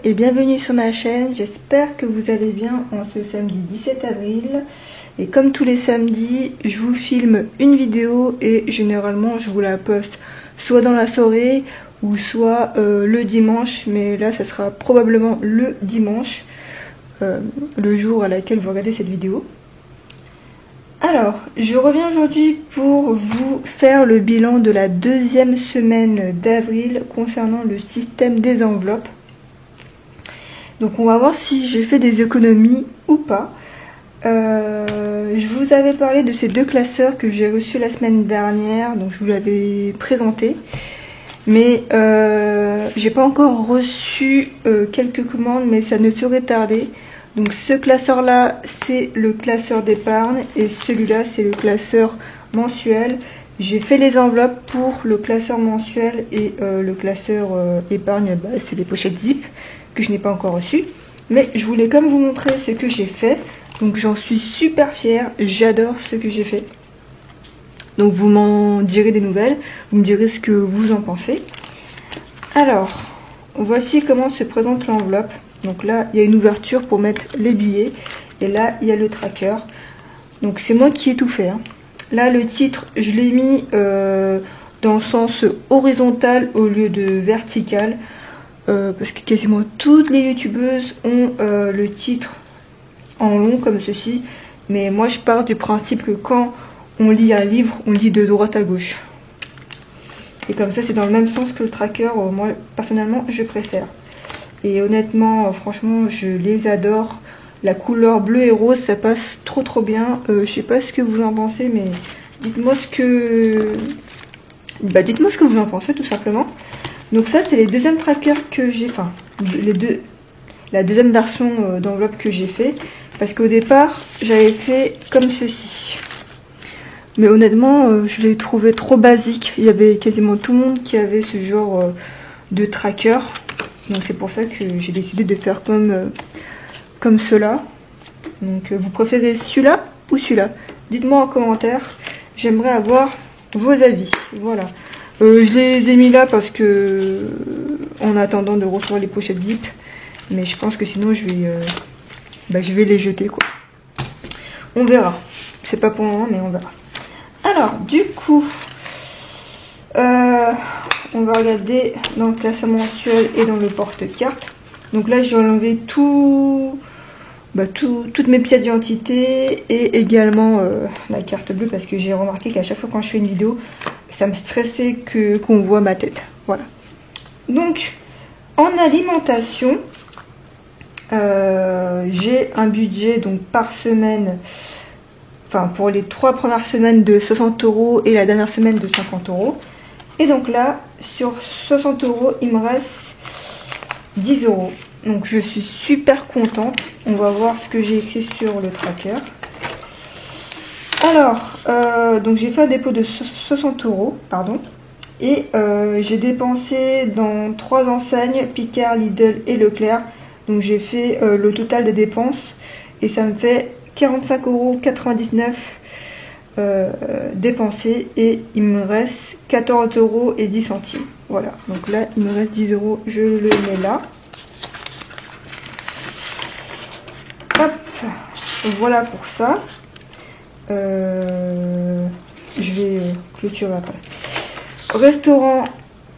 et bienvenue sur ma chaîne. J'espère que vous allez bien en ce samedi 17 avril. Et comme tous les samedis, je vous filme une vidéo et généralement je vous la poste soit dans la soirée ou soit le dimanche. Mais là, ça sera probablement le dimanche, le jour à laquelle vous regardez cette vidéo. Alors, je reviens aujourd'hui pour vous faire le bilan de la deuxième semaine d'avril concernant le système des enveloppes. Donc on va voir si j'ai fait des économies ou pas. Je vous avais parlé de ces deux classeurs que j'ai reçus la semaine dernière, donc je vous l'avais présenté. Mais j'ai pas encore reçu quelques commandes, mais ça ne saurait tarder. Donc ce classeur là c'est le classeur d'épargne et celui-là c'est le classeur mensuel. J'ai fait les enveloppes pour le classeur mensuel et le classeur épargne, c'est les pochettes zip que je n'ai pas encore reçues. Mais je voulais quand même vous montrer ce que j'ai fait. Donc j'en suis super fière, j'adore ce que j'ai fait. Donc vous m'en direz des nouvelles, vous me direz ce que vous en pensez. Alors, voici comment se présente l'enveloppe. Donc là, il y a une ouverture pour mettre les billets. Et là, il y a le tracker. Donc c'est moi qui ai tout fait. Là, le titre, je l'ai mis dans le sens horizontal au lieu de vertical. Parce que quasiment toutes les youtubeuses ont le titre en long comme ceci. Mais moi, je pars du principe que quand on lit un livre, on lit de droite à gauche. Et comme ça, c'est dans le même sens que le tracker. Moi, personnellement, je préfère. Et honnêtement, franchement, je les adore. La couleur bleu et rose, ça passe trop bien. Je sais pas ce que vous en pensez, mais dites-moi ce que... dites-moi ce que vous en pensez, tout simplement. Donc ça, c'est les deuxièmes trackers que j'ai... Enfin, la deuxième version d'enveloppe que j'ai fait. Parce qu'au départ, j'avais fait comme ceci. Mais honnêtement, je l'ai trouvé trop basique. Il y avait quasiment tout le monde qui avait ce genre de tracker. Donc c'est pour ça que j'ai décidé de faire comme cela. Donc vous préférez celui-là ou celui-là? Dites-moi en commentaire. J'aimerais avoir vos avis. Voilà. Je les ai mis là parce que en attendant de recevoir les pochettes zip. Mais je pense que sinon je vais les jeter quoi. On verra. C'est pas pour le moment mais on verra. Alors du coup... on va regarder dans le classeur mensuel et dans le porte-carte. Donc là, j'ai enlevé toutes mes pièces d'identité et également la carte bleue parce que j'ai remarqué qu'à chaque fois quand je fais une vidéo, ça me stressait qu'on voit ma tête. Voilà. Donc, en alimentation, j'ai un budget donc par semaine, enfin pour les 3 premières semaines de 60 € et la dernière semaine de 50 €. Et donc là, sur 60 €, il me reste 10 €. Donc je suis super contente. On va voir ce que j'ai écrit sur le tracker. Alors, donc j'ai fait un dépôt de 60 €, pardon. Et j'ai dépensé dans 3 enseignes, Picard, Lidl et Leclerc. Donc j'ai fait le total des dépenses. Et ça me fait 45,99 € dépensés. Et il me reste 14,10 €. Voilà, donc là il me reste 10 €, je le mets là. Hop, voilà pour ça. Je vais clôturer après. Restaurant,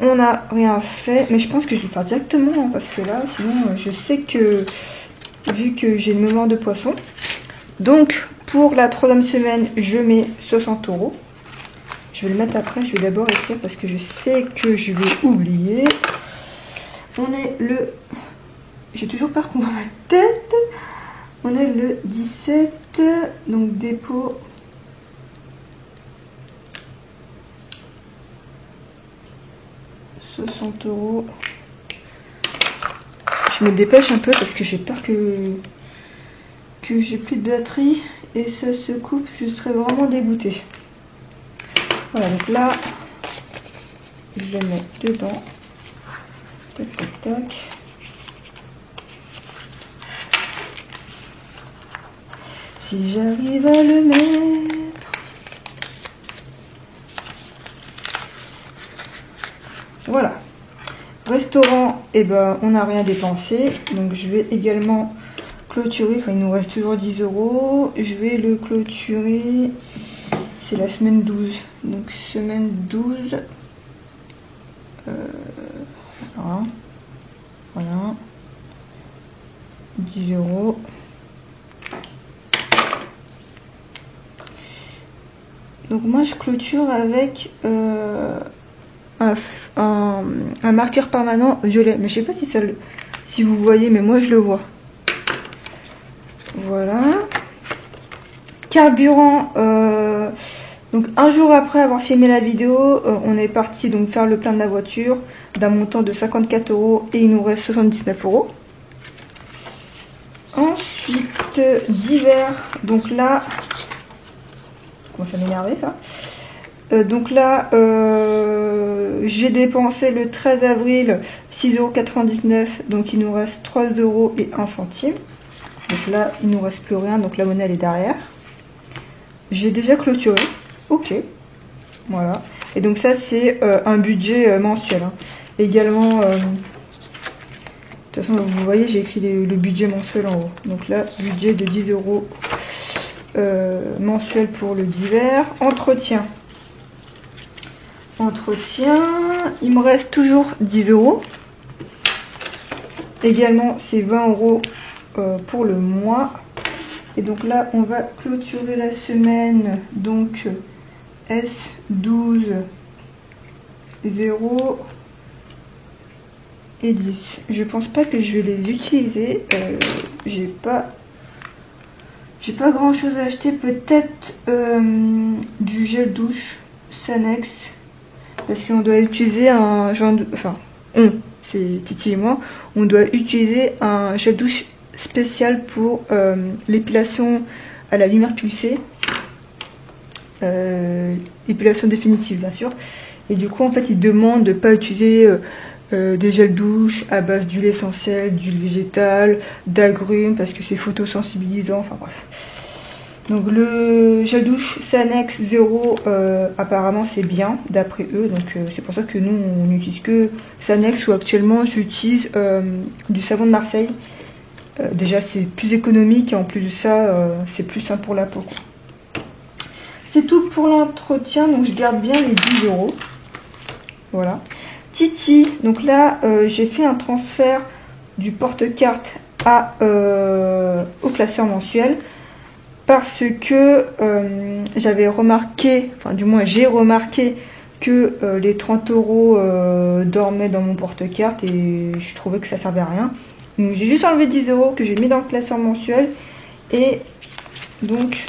on n'a rien fait, mais je pense que je vais le faire directement parce que là, sinon je sais que, vu que j'ai une mémoire de poisson. Donc pour la 3e semaine, je mets 60 €. Je vais le mettre après, je vais d'abord écrire parce que je sais que je vais oublier. On est le... J'ai toujours peur qu'on voit ma tête. On est le 17, donc dépôt. « 60 €. Je me dépêche un peu parce que j'ai peur que j'ai plus de batterie et ça se coupe, je serais vraiment dégoûtée. Voilà, donc là, je le mets dedans. Tac, tac, tac. Si j'arrive à le mettre. Voilà. Restaurant, et ben on n'a rien dépensé, donc je vais également clôturer, enfin il nous reste toujours 10 €, je vais le clôturer, c'est la semaine 12, donc semaine 12, voilà, 10 €. Donc moi je clôture avec un marqueur permanent violet, mais je sais pas si vous voyez, mais moi je le vois. Voilà. Carburant, donc un jour après avoir filmé la vidéo, on est parti donc faire le plein de la voiture d'un montant de 54 € et il nous reste 79 €. Ensuite, divers, donc là, comment ça m'énerver ça. Donc là, j'ai dépensé le 13 avril 6,99 €, donc il nous reste 3 € et 1 centime. Donc là, il nous reste plus rien, donc la monnaie elle est derrière. J'ai déjà clôturé, ok, voilà. Et donc ça c'est un budget mensuel. Hein. Également, de toute façon vous voyez j'ai écrit le budget mensuel en haut. Donc là, budget de 10 € mensuel pour le divers. Entretien. Il me reste toujours 10 €. Également c'est 20 € pour le mois. Et donc là on va clôturer la semaine, donc S12 0 et 10. Je pense pas que je vais les utiliser, j'ai pas grand chose à acheter, peut-être du gel douche Sanex, parce qu'on doit utiliser un genre de, enfin c'est Titi et moi, on doit utiliser un gel douche spécial pour l'épilation à la lumière pulsée, épilation définitive bien sûr, et du coup en fait ils demandent de ne pas utiliser des gels douche à base d'huile essentielle, d'huile végétale, d'agrumes, parce que c'est photosensibilisant, enfin bref. Donc le gel douche Sanex 0 apparemment c'est bien d'après eux, donc c'est pour ça que nous on n'utilise que Sanex, ou actuellement j'utilise du savon de Marseille. Déjà c'est plus économique et en plus de ça c'est plus sain pour la peau. C'est tout pour l'entretien, donc je garde bien les 10 €. Voilà. Titi, donc là j'ai fait un transfert du porte-carte au classeur mensuel, parce que j'avais remarqué, enfin du moins j'ai remarqué que les 30 € dormaient dans mon porte-carte et je trouvais que ça servait à rien. Donc j'ai juste enlevé 10 € que j'ai mis dans le classeur mensuel, et donc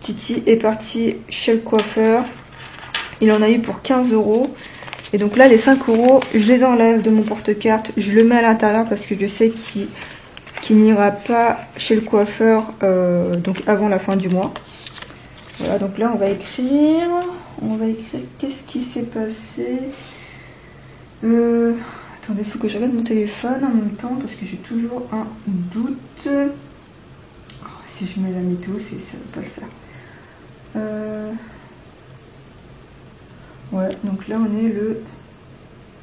Titi est parti chez le coiffeur, il en a eu pour 15 €. Et donc là les 5 € je les enlève de mon porte-carte, je le mets à l'intérieur parce que je sais qu'il n'ira pas chez le coiffeur donc avant la fin du mois. Voilà, donc là on va écrire qu'est-ce qui s'est passé. Attendez, il faut que je regarde mon téléphone en même temps parce que j'ai toujours un doute. Oh, si je mets la météo, ça ne va pas le faire. Ouais, donc là on est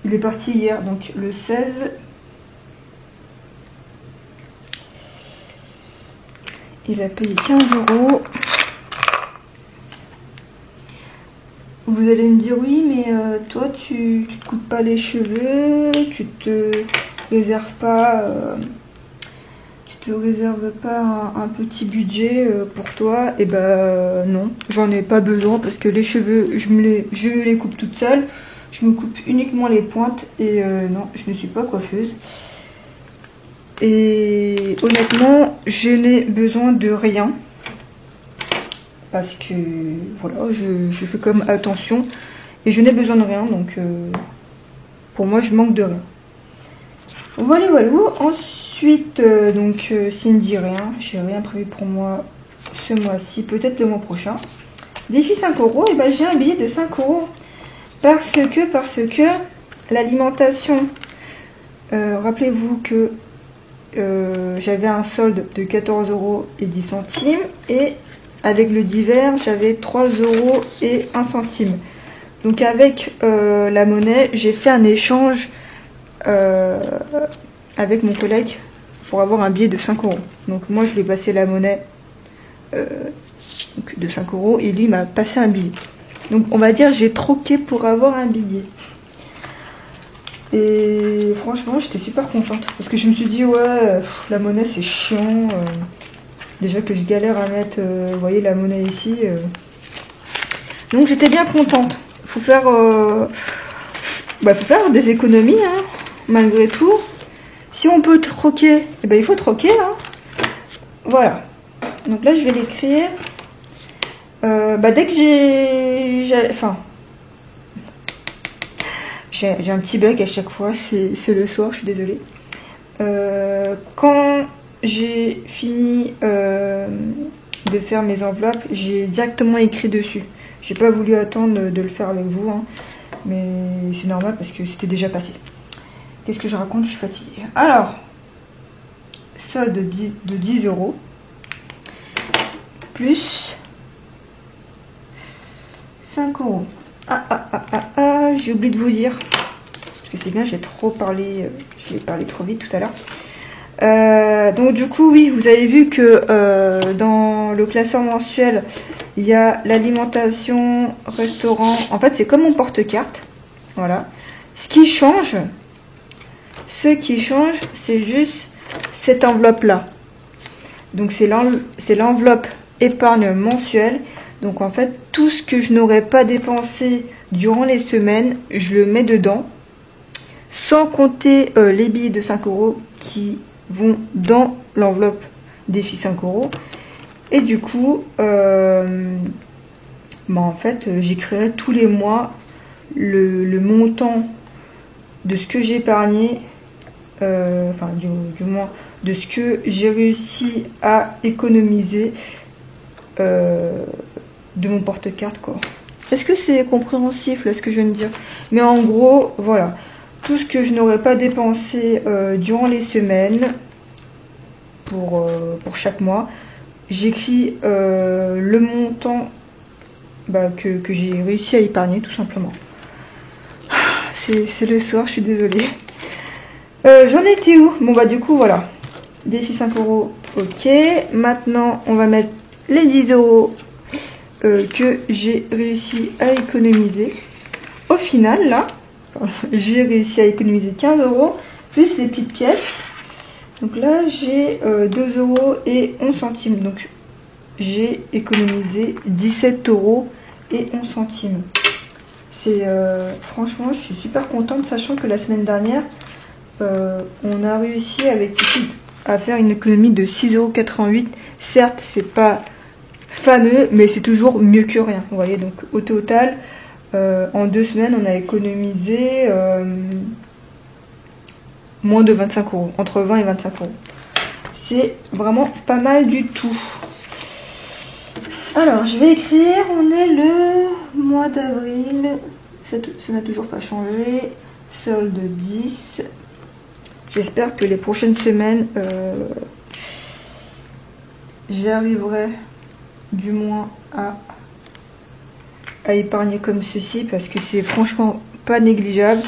il est parti hier, donc le 16. Il a payé 15 €. Vous allez me dire oui, mais toi tu te coupes pas les cheveux, tu te réserves pas un petit budget pour toi. Et ben non, j'en ai pas besoin parce que les cheveux je les coupe toute seule, je me coupe uniquement les pointes et non, je ne suis pas coiffeuse. Et honnêtement je n'ai besoin de rien, parce que voilà, je fais comme attention et je n'ai besoin de rien, donc pour moi je manque de rien. Voilà. Ensuite donc Cindy, rien, j'ai rien prévu pour moi ce mois-ci, peut-être le mois prochain. Défi 5 €, et ben j'ai un billet de 5 € parce que l'alimentation, rappelez-vous que j'avais un solde de 14 € et 10 centimes, et avec le divers j'avais 3 € et 1 centime. Donc avec la monnaie j'ai fait un échange avec mon collègue pour avoir un billet de 5 euros. Donc moi je lui ai passé la monnaie de 5 euros et lui m'a passé un billet. Donc on va dire j'ai troqué pour avoir un billet. Et franchement j'étais super contente parce que je me suis dit ouais la monnaie c'est chiant. Déjà que je galère à mettre vous voyez la monnaie ici. Donc j'étais bien contente. Faut faire des économies hein, malgré tout. Si on peut troquer, eh ben, il faut troquer. Hein. Voilà. Donc là, je vais l'écrire. Dès que j'ai un petit bug à chaque fois. C'est le soir, je suis désolée. Quand j'ai fini de faire mes enveloppes, j'ai directement écrit dessus. J'ai pas voulu attendre de le faire avec vous. Hein, mais c'est normal parce que c'était déjà passé. Qu'est-ce que je raconte? Je suis fatiguée. Alors, solde de 10 euros. Plus 5 euros. J'ai oublié de vous dire. Parce que c'est bien, j'ai parlé trop vite tout à l'heure. Donc du coup, oui, vous avez vu que dans le classeur mensuel, il y a l'alimentation, restaurant. En fait, c'est comme mon porte-carte. Voilà. Ce qui change, c'est juste cette enveloppe-là. Donc c'est l'enveloppe épargne mensuelle. Donc en fait, tout ce que je n'aurais pas dépensé durant les semaines, je le mets dedans. Sans compter les billets de 5 euros qui vont dans l'enveloppe défi 5 euros. Et du coup, en fait, j'écrirai tous les mois le montant de ce que j'ai épargné. Du moins de ce que j'ai réussi à économiser de mon porte-carte quoi. Est-ce que c'est compréhensif là ce que je viens de dire? Mais en gros voilà, tout ce que je n'aurais pas dépensé durant les semaines pour chaque mois, j'écris le montant que j'ai réussi à épargner tout simplement. C'est le soir, je suis désolée. J'en étais où? Bon du coup voilà, défi 5 euros, ok. Maintenant on va mettre les 10 euros que j'ai réussi à économiser. Au final là, j'ai réussi à économiser 15 euros plus les petites pièces. Donc là j'ai 2 euros et 11 centimes. Donc j'ai économisé 17 euros et 11 centimes. C'est franchement je suis super contente, sachant que la semaine dernière on a réussi avec Tiki à faire une économie de 6,88 €. Certes, c'est pas fameux, mais c'est toujours mieux que rien. Vous voyez, donc au total, en 2 semaines, on a économisé moins de 25 €, entre 20 et 25 €. C'est vraiment pas mal du tout. Alors, je vais écrire, on est le mois d'avril, ça n'a toujours pas changé, solde 10. J'espère que les prochaines semaines, j'arriverai du moins à épargner comme ceci, parce que c'est franchement pas négligeable.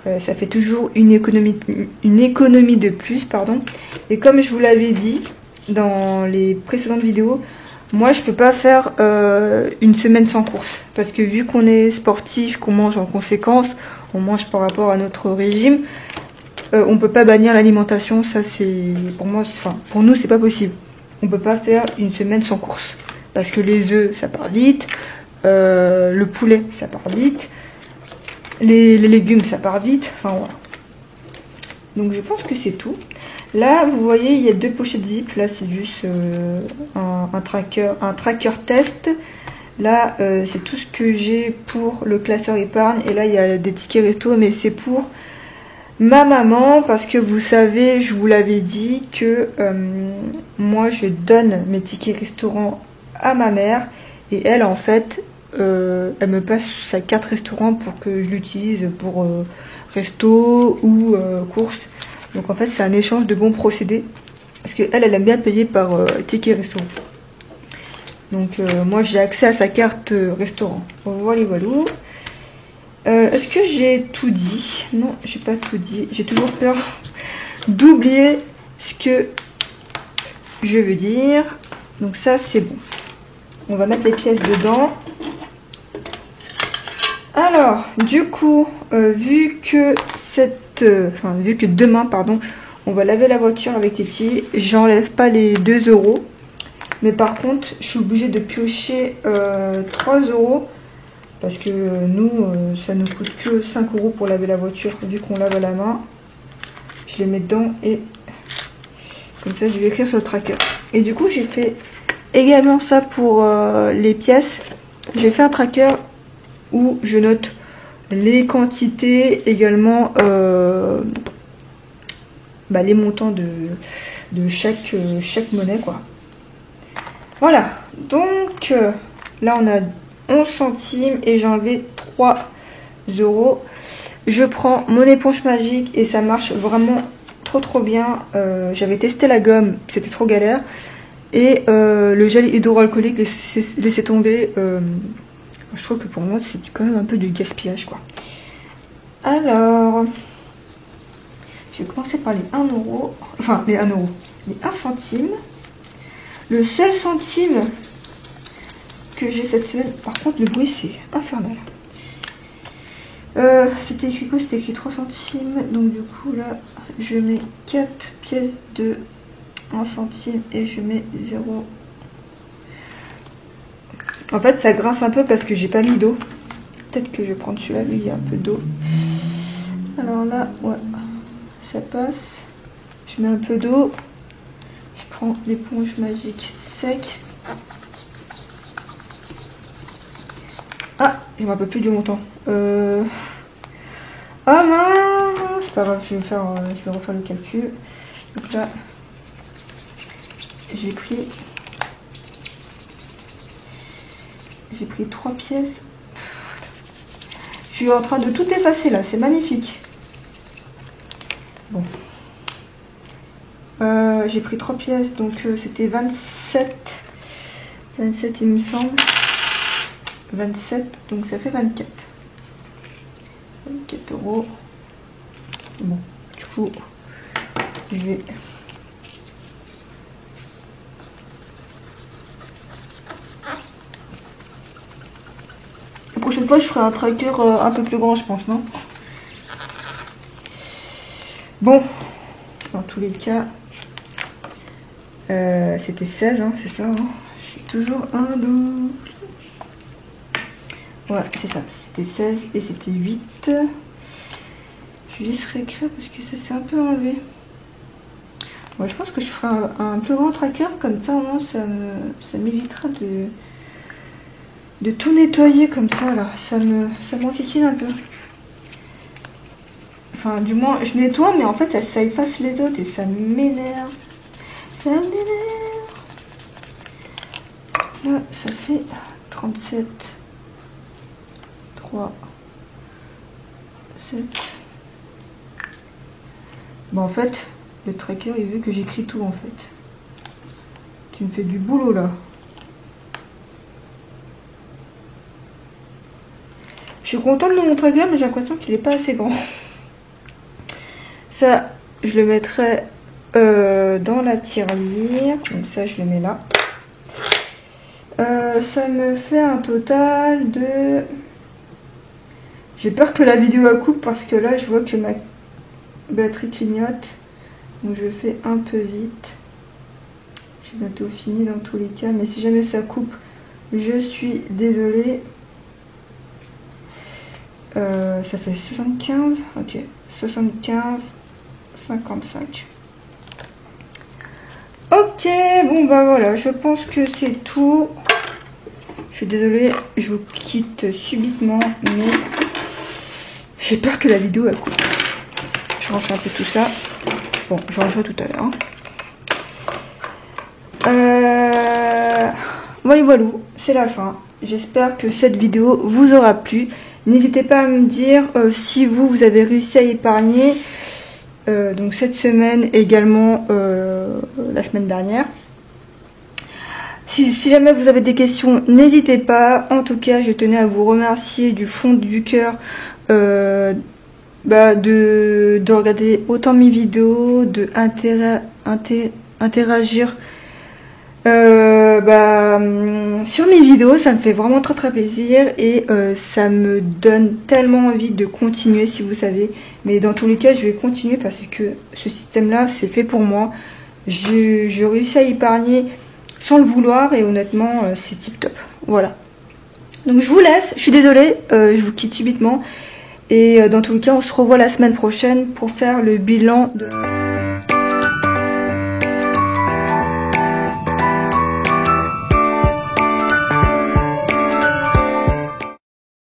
Ça fait toujours une économie de plus, pardon. Et comme je vous l'avais dit dans les précédentes vidéos, moi je peux pas faire une semaine sans course, parce que vu qu'on est sportif, qu'on mange en conséquence, on mange par rapport à notre régime. On peut pas bannir l'alimentation, ça c'est pour moi, pour nous c'est pas possible. On peut pas faire une semaine sans course parce que les œufs ça part vite, le poulet ça part vite, les légumes ça part vite, enfin voilà. Donc je pense que c'est tout. Là vous voyez il y a 2 pochettes zip, là c'est juste un tracker test. Là c'est tout ce que j'ai pour le classeur épargne, et là il y a des tickets resto, mais c'est pour ma maman, parce que vous savez, je vous l'avais dit que moi je donne mes tickets restaurant à ma mère, et elle en fait elle me passe sa carte restaurant pour que je l'utilise pour resto ou courses. Donc en fait c'est un échange de bons procédés, parce que elle aime bien payer par ticket restaurant. Donc moi j'ai accès à sa carte restaurant. Voilà, voilà. Est-ce que j'ai tout dit? Non, j'ai pas tout dit. J'ai toujours peur d'oublier ce que je veux dire. Donc ça, c'est bon. On va mettre les pièces dedans. Alors, du coup, vu que demain, pardon, on va laver la voiture avec Titi, j'enlève pas les 2 €. Mais par contre, je suis obligée de piocher 3 € parce que nous, ça ne coûte que 5 € pour laver la voiture vu qu'on lave à la main. Je les mets dedans et comme ça, je vais écrire sur le tracker. Et du coup, j'ai fait également ça pour les pièces. J'ai fait un tracker où je note les quantités, également les montants de chaque monnaie, quoi. Voilà, donc là on a 11 centimes et j'ai enlevé 3 €. Je prends mon éponge magique et ça marche vraiment trop bien. J'avais testé la gomme, c'était trop galère. Et le gel hydroalcoolique, laissez tomber. Je trouve que pour moi c'est quand même un peu du gaspillage, quoi. Alors, je vais commencer par les 1 €. Enfin, les 1 €. Les 1 centime. Le seul centime que j'ai cette semaine, par contre le bruit c'est infernal. C'était écrit quoi? C'était écrit 3 centimes. Donc du coup là je mets 4 pièces de 1 centime et je mets 0. En fait ça grince un peu parce que j'ai pas mis d'eau. Peut-être que je vais prendre celui-là, lui il y a un peu d'eau. Alors là, ouais, ça passe. Je mets un peu d'eau. Je prends l'éponge magique sec. Ah, je me rappelle plus du montant. Ah mince, c'est pas grave, je vais refaire le calcul. Donc là, j'ai pris 3 pièces. Je suis en train de tout effacer là, c'est magnifique. Bon. J'ai pris 3 pièces, donc c'était 27. 27 il me semble. 27, donc ça fait 24. 24 €. Bon, du coup, je vais... La prochaine fois, je ferai un tracker un peu plus grand, je pense, non? Bon, dans tous les cas, c'était 16, hein, c'est ça, hein. Je suis toujours un double. Ouais, c'est ça, c'était 16 et c'était 8. Je vais juste réécrire parce que ça s'est un peu enlevé. Ouais, je pense que je ferai un plus grand tracker, comme ça au moins ça m'évitera de tout nettoyer comme ça là. Ça m'enquiquine un peu. Enfin, du moins, je nettoie, mais en fait, ça efface les autres et ça m'énerve. Ça m'énerve. Là, ça fait 37. 3, 7. Bon, en fait, le tracker, il veut que j'écris tout, en fait. Tu me fais du boulot, là. Je suis contente de mon tracker, mais j'ai l'impression qu'il n'est pas assez grand. Ça, je le mettrai dans la tirelire. Donc ça, je le mets là. Ça me fait un total de... J'ai peur que la vidéo coupe parce que là, je vois que ma batterie clignote. Donc je fais un peu vite. J'ai bientôt fini dans tous les cas. Mais si jamais ça coupe, je suis désolée. Ça fait 75. Ok. 75. 55. Ok. Bon bah voilà. Je pense que c'est tout. Je suis désolée. Je vous quitte subitement. Mais j'ai peur que la vidéo elle coupe. Je range un peu tout ça. Bon, je rangerai tout à l'heure. Voilà, c'est la fin. J'espère que cette vidéo vous aura plu. N'hésitez pas à me dire si vous avez réussi à épargner. Donc cette semaine également la semaine dernière. si jamais vous avez des questions, n'hésitez pas. En tout cas, je tenais à vous remercier du fond du cœur de regarder autant mes vidéos, de interagir sur mes vidéos. Ça me fait vraiment très très plaisir et ça me donne tellement envie de continuer, si vous savez. Mais dans tous les cas, je vais continuer parce que ce système là c'est fait pour moi. Je réussis à épargner sans le vouloir et honnêtement c'est tip top. Voilà, donc je vous laisse, je suis désolée, je vous quitte subitement et dans tous les cas on se revoit la semaine prochaine pour faire le bilan de...